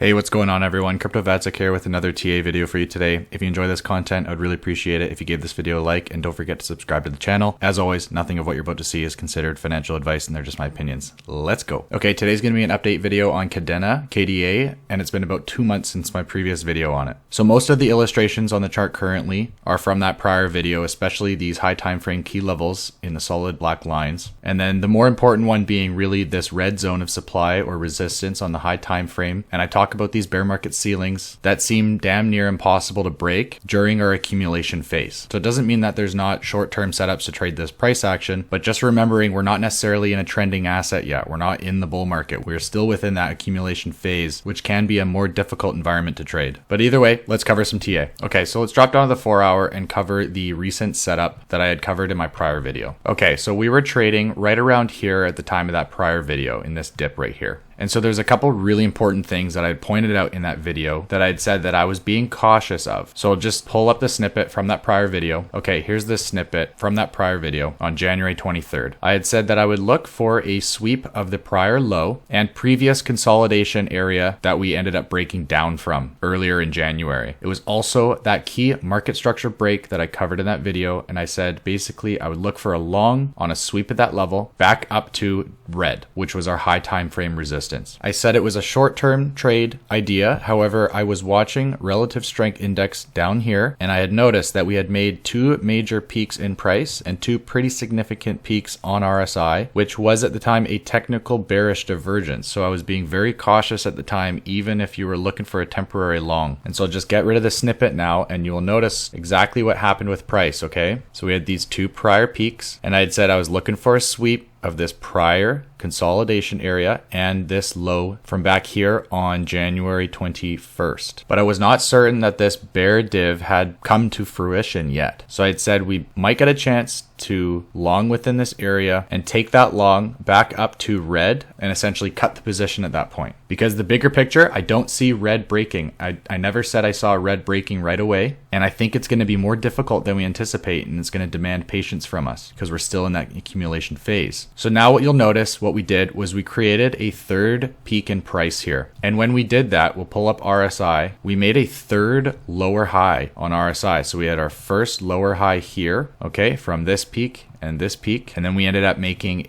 Hey, what's going on everyone? CryptoVatsik here with another TA video for you today. If you enjoy this content, I would really appreciate it if you gave this video a like, and don't forget to subscribe to the channel. As always, nothing of what you're about to see is considered financial advice and they're just my opinions. Let's go. Okay, today's going to be an update video on Kadena, KDA, and it's been about 2 months since my previous video on it. So most of the illustrations on the chart currently are from that prior video, especially these high time frame key levels in the solid black lines. And then the more important one being really this red zone of supply or resistance on the high time frame. And I talk about these bear market ceilings that seem damn near impossible to break during our accumulation phase. So it doesn't mean that there's not short-term setups to trade this price action, but just remembering we're not necessarily in a trending asset yet. We're not in the bull market. We're still within that accumulation phase, which can be a more difficult environment to trade. But either way, let's cover some TA. Okay, so let's drop down to the 4 hour and cover the recent setup that I had covered in my prior video. Okay, so we were trading right around here at the time of that prior video in this dip right here. And so there's a couple really important things that I had pointed out in that video that I'd said that I was being cautious of. So I'll just pull up the snippet from that prior video. Okay, here's the snippet from that prior video on January 23rd. I had said that I would look for a sweep of the prior low and previous consolidation area that we ended up breaking down from earlier in January. It was also that key market structure break that I covered in that video. And I said, basically, I would look for a long on a sweep at that level back up to red, which was our high time frame resistance. I said it was a short-term trade idea. However, I was watching relative strength index down here, and I had noticed that we had made two major peaks in price and two pretty significant peaks on RSI, which was at the time a technical bearish divergence. So I was being very cautious at the time, even if you were looking for a temporary long. And so I'll just get rid of the snippet now, and you will notice exactly what happened with price, okay? So we had these two prior peaks, and I had said I was looking for a sweep of this prior consolidation area and this low from back here on January 21st. But I was not certain that this bear div had come to fruition yet. So I'd said we might get a chance to long within this area and take that long back up to red and essentially cut the position at that point. Because the bigger picture, I don't see red breaking. I never said I saw red breaking right away. And I think it's going to be more difficult than we anticipate, and it's going to demand patience from us because we're still in that accumulation phase. So now what you'll notice, what we did was we created a third peak in price here. And when we did that, we'll pull up RSI. We made a third lower high on RSI. So we had our first lower high here, okay, from this peak and this peak. And then we ended up making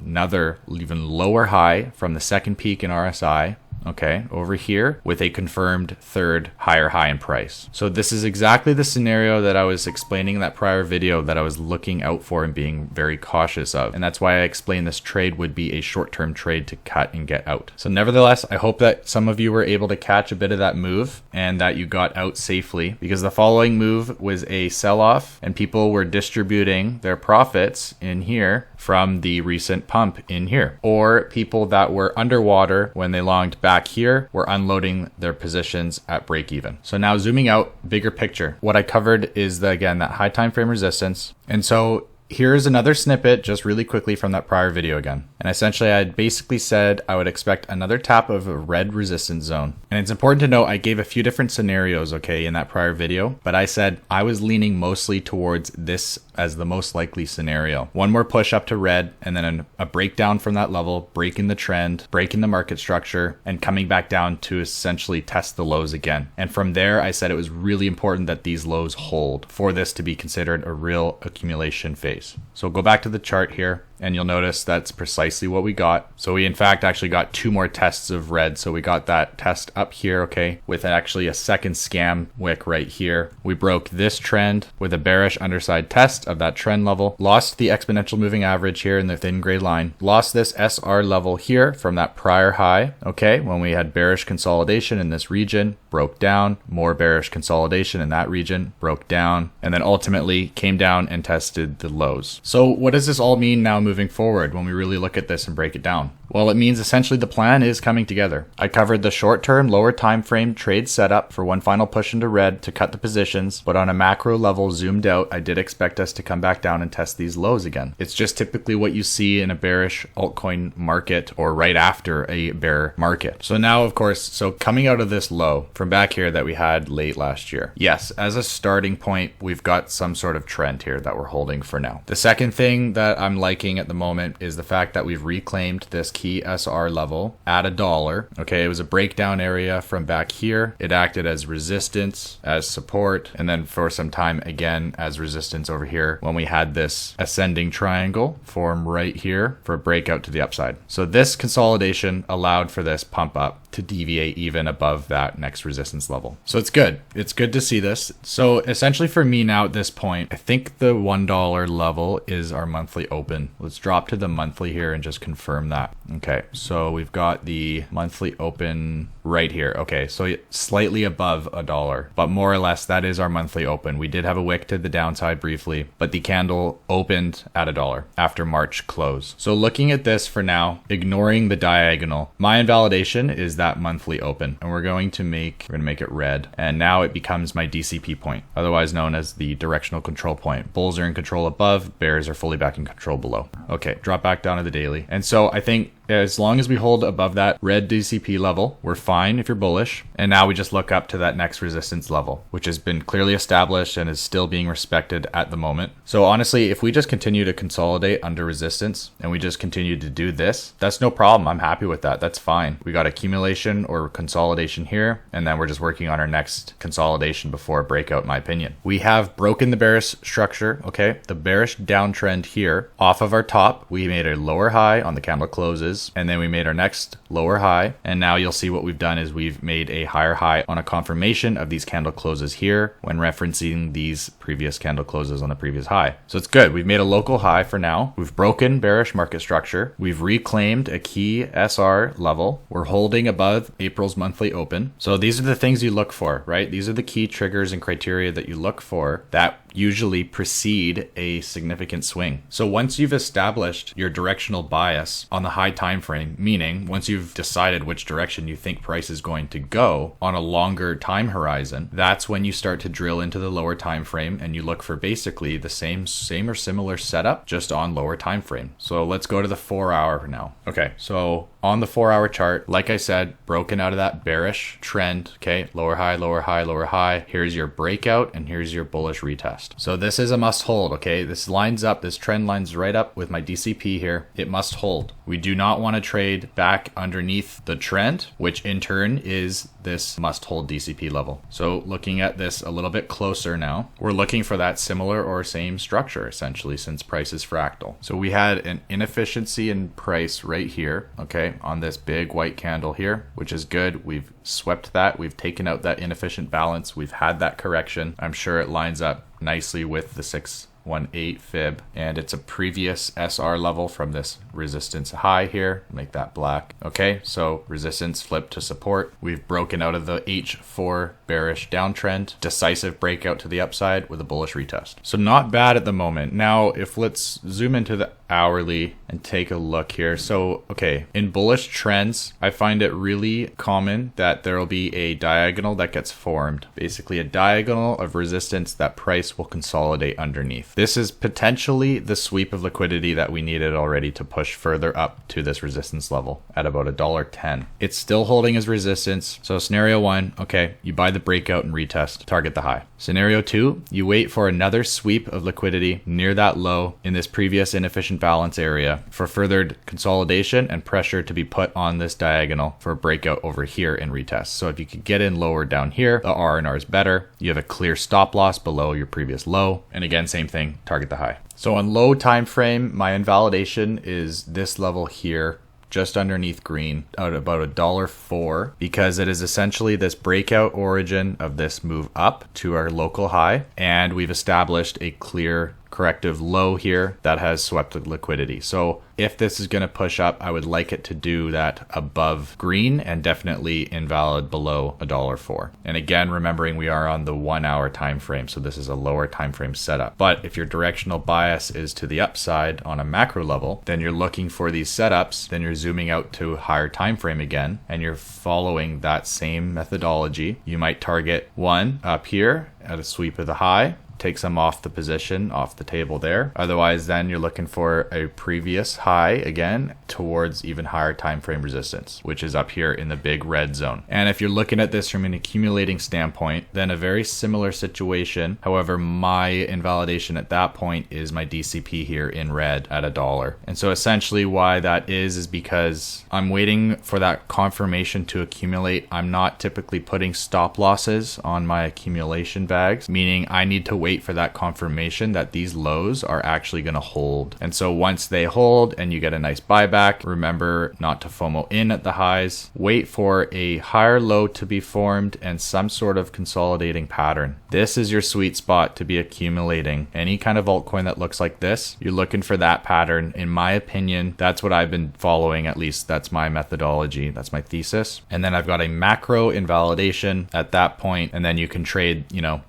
another even lower high from the second peak in RSI. Okay, over here with a confirmed third higher high in price. So this is exactly the scenario that I was explaining in that prior video that I was looking out for and being very cautious of. And that's why I explained this trade would be a short-term trade to cut and get out. So nevertheless, I hope that some of you were able to catch a bit of that move and that you got out safely, because the following move was a sell-off and people were distributing their profits in here from the recent pump in here, or people that were underwater when they longed back here were unloading their positions at break even. So now zooming out, bigger picture, what I covered is again that high time frame resistance. And so here's another snippet just really quickly from that prior video again. And essentially I had basically said I would expect another tap of a red resistance zone. And it's important to note I gave a few different scenarios, okay, in that prior video, but I said I was leaning mostly towards this as the most likely scenario. One more push up to red and then a breakdown from that level, breaking the trend, breaking the market structure, and coming back down to essentially test the lows again. And from there, I said it was really important that these lows hold for this to be considered a real accumulation phase. So go back to the chart here, and you'll notice that's precisely what we got. So we in fact actually got two more tests of red. So we got that test up here, okay, with actually a second scam wick right here. We broke this trend with a bearish underside test of that trend level, lost the exponential moving average here in the thin gray line, lost this SR level here from that prior high, okay, when we had bearish consolidation in this region, broke down, more bearish consolidation in that region, broke down, and then ultimately came down and tested the lows. So what does this all mean now moving forward when we really look at this and break it down? Well, it means essentially the plan is coming together. I covered the short-term, lower time frame trade setup for one final push into red to cut the positions, but on a macro level zoomed out, I did expect us to come back down and test these lows again. It's just typically what you see in a bearish altcoin market or right after a bear market. So now, of course, so coming out of this low from back here that we had late last year, yes, as a starting point, we've got some sort of trend here that we're holding for now. The second thing that I'm liking at the moment is the fact that we've reclaimed this key key SR level at $1. Okay, it was a breakdown area from back here. It acted as resistance, as support, and then for some time again as resistance over here when we had this ascending triangle form right here for a breakout to the upside. So this consolidation allowed for this pump up to deviate even above that next resistance level. So it's good. It's good to see this. So essentially for me now at this point, I think the $1 level is our monthly open. Let's drop to the monthly here and just confirm that. Okay, so we've got the monthly open right here. Okay, so slightly above $1, but more or less that is our monthly open. We did have a wick to the downside briefly, but the candle opened at $1 after March close. So looking at this for now, ignoring the diagonal, my invalidation is that monthly open, and we're going to make it red, and now it becomes my DCP point, otherwise known as the directional control point. Bulls are in control above, bears are fully back in control below. Okay, drop back down to the daily, and so I think as long as we hold above that red DCP level, we're fine if you're bullish. And now we just look up to that next resistance level, which has been clearly established and is still being respected at the moment. So honestly, if we just continue to consolidate under resistance and we just continue to do this, that's no problem. I'm happy with that. That's fine. We got accumulation or consolidation here, and then we're just working on our next consolidation before a breakout, in my opinion. We have broken the bearish structure, okay? The bearish downtrend here off of our top. We made a lower high on the candle closes, and then we made our next lower high, and now you'll see what we've done is we've made a higher high on a confirmation of these candle closes here when referencing these previous candle closes on the previous high. So it's good. We've made a local high for now. We've broken bearish market structure. We've reclaimed a key SR level. We're holding above April's monthly open. So these are the things you look for, right? These are the key triggers and criteria that you look for that usually precede a significant swing. So once you've established your directional bias on the high time frame, meaning once you've decided which direction you think price is going to go on a longer time horizon, that's when you start to drill into the lower time frame and you look for basically the same or similar setup just on lower time frame. So let's go to the 4 hour now. Okay, so on the 4 hour chart, like I said, broken out of that bearish trend, okay, lower high, lower high, lower high. Here's your breakout and here's your bullish retest. So this is a must hold, okay? This lines up, this trend lines right up with my DCP here. It must hold. We do not want to trade back underneath the trend, which in turn is this must hold DCP level. So looking at this a little bit closer now, we're looking for that similar or same structure essentially since price is fractal. So we had an inefficiency in price right here, okay, on this big white candle here, which is good. We've swept that. We've taken out that inefficient balance. We've had that correction. I'm sure it lines up nicely with the 618 fib, and it's a previous SR level from this resistance high here. Make that black. Okay, so resistance flipped to support. We've broken out of the H4 bearish downtrend, decisive breakout to the upside with a bullish retest. So not bad at the moment. Now if let's zoom into the hourly and take a look here. So okay, in bullish trends, I find it really common that there will be a diagonal that gets formed, basically a diagonal of resistance that price will consolidate underneath. This is potentially the sweep of liquidity that we needed already to push further up to this resistance level at about $1.10. It's still holding as resistance. So scenario one, okay, you buy the breakout and retest, target the high. Scenario two, you wait for another sweep of liquidity near that low in this previous inefficient balance area for further consolidation and pressure to be put on this diagonal for a breakout over here in retest. So if you could get in lower down here, the R&R is better. You have a clear stop loss below your previous low. And again, same thing, target the high. So on low time frame, my invalidation is this level here, just underneath green at about $1.04, because it is essentially this breakout origin of this move up to our local high, and we've established a clear corrective low here that has swept the liquidity. So if this is going to push up, I would like it to do that above green and definitely invalid below $1.04. And again, remembering we are on the 1 hour time frame, so this is a lower time frame setup. But if your directional bias is to the upside on a macro level, then you're looking for these setups, then you're zooming out to a higher time frame again, and you're following that same methodology. You might target one up here at a sweep of the high, take some off the position, off the table there. Otherwise, then you're looking for a previous high again towards even higher time frame resistance, which is up here in the big red zone. And if you're looking at this from an accumulating standpoint, then a very similar situation. However, my invalidation at that point is my DCP here in red at $1. And so essentially why that is because I'm waiting for that confirmation to accumulate. I'm not typically putting stop losses on my accumulation bags, meaning I need to wait for that confirmation that these lows are actually going to hold. And so once they hold and you get a nice buyback, remember not to FOMO in at the highs, wait for a higher low to be formed and some sort of consolidating pattern. This is your sweet spot to be accumulating. Any kind of altcoin that looks like this, you're looking for that pattern. In my opinion, that's what I've been following. At least that's my methodology. That's my thesis. And then I've got a macro invalidation at that point, and then you can trade,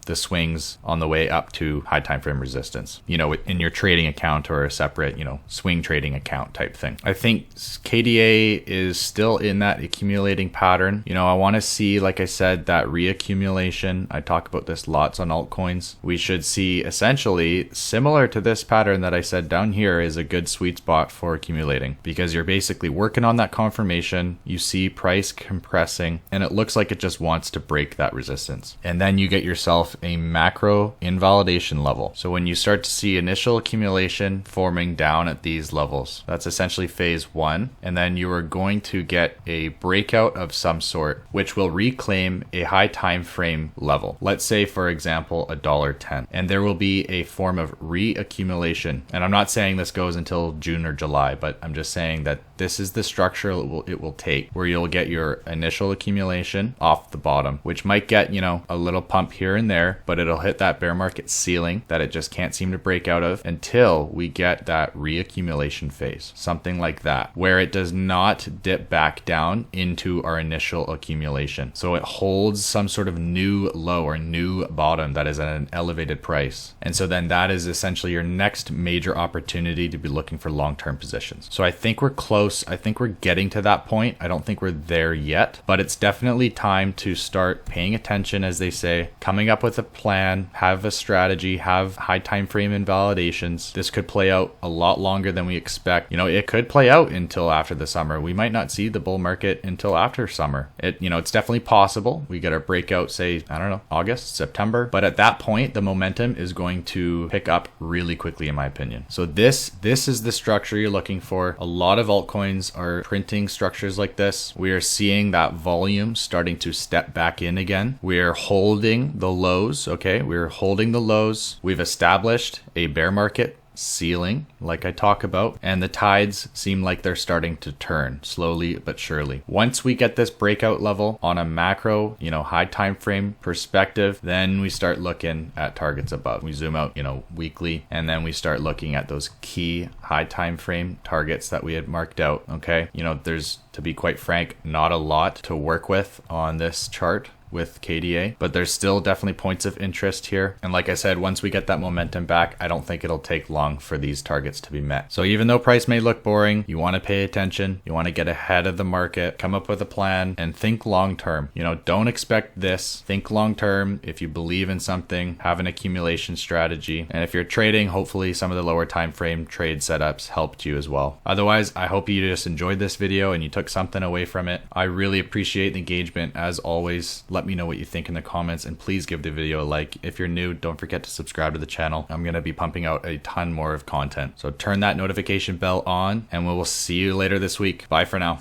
the swings on the way up to high time frame resistance, in your trading account or a separate, swing trading account type thing. I think KDA is still in that accumulating pattern. I want to see, like I said, that reaccumulation. I talk about this lots on altcoins. We should see essentially similar to this pattern that I said down here is a good sweet spot for accumulating, because you're basically working on that confirmation. You see price compressing and it looks like it just wants to break that resistance. And then you get yourself a macro invalidation level. So when you start to see initial accumulation forming down at these levels, that's essentially phase one. And then you are going to get a breakout of some sort, which will reclaim a high time frame level. Let's say, for example, $1.10, and there will be a form of reaccumulation. And I'm not saying this goes until June or July, but I'm just saying that this is the structure it will take, where you'll get your initial accumulation off the bottom, which might get, a little pump here and there, but it'll hit that bear market ceiling that it just can't seem to break out of until we get that reaccumulation phase, something like that, where it does not dip back down into our initial accumulation. So it holds some sort of new low or new bottom that is at an elevated price. And so then that is essentially your next major opportunity to be looking for long-term positions. So I think we're close. I think we're getting to that point. I don't think we're there yet, but it's definitely time to start paying attention, as they say, coming up with a plan, have a strategy, have high time frame invalidations. This could play out a lot longer than we expect. It could play out until after the summer. We might not see the bull market until after summer. It's definitely possible. We get our breakout, say, August, September. But at that point, the momentum is going to pick up really quickly, in my opinion. So this is the structure you're looking for. A lot of altcoins are printing structures like this. We are seeing that volume starting to step back in again. We are holding the lows, okay? We're holding the lows. We've established a bear market ceiling, like I talk about, and the tides seem like they're starting to turn slowly but surely. Once we get this breakout level on a macro, high time frame perspective, then we start looking at targets above. We zoom out, weekly, and then we start looking at those key high time frame targets that we had marked out. Okay, there's, to be quite frank, not a lot to work with on this chart with KDA, but there's still definitely points of interest here. And like I said, once we get that momentum back, I don't think it'll take long for these targets to be met. So even though price may look boring, you want to pay attention, you want to get ahead of the market, come up with a plan, and think long term. Don't expect this. Think long term. If you believe in something, have an accumulation strategy. And if you're trading, hopefully some of the lower time frame trade setups helped you as well. Otherwise, I hope you just enjoyed this video and you took something away from it. I really appreciate the engagement as always. Let me know what you think in the comments, and please give the video a like. If you're new, don't forget to subscribe to the channel. I'm going to be pumping out a ton more of content. So turn that notification bell on, and we will see you later this week. Bye for now.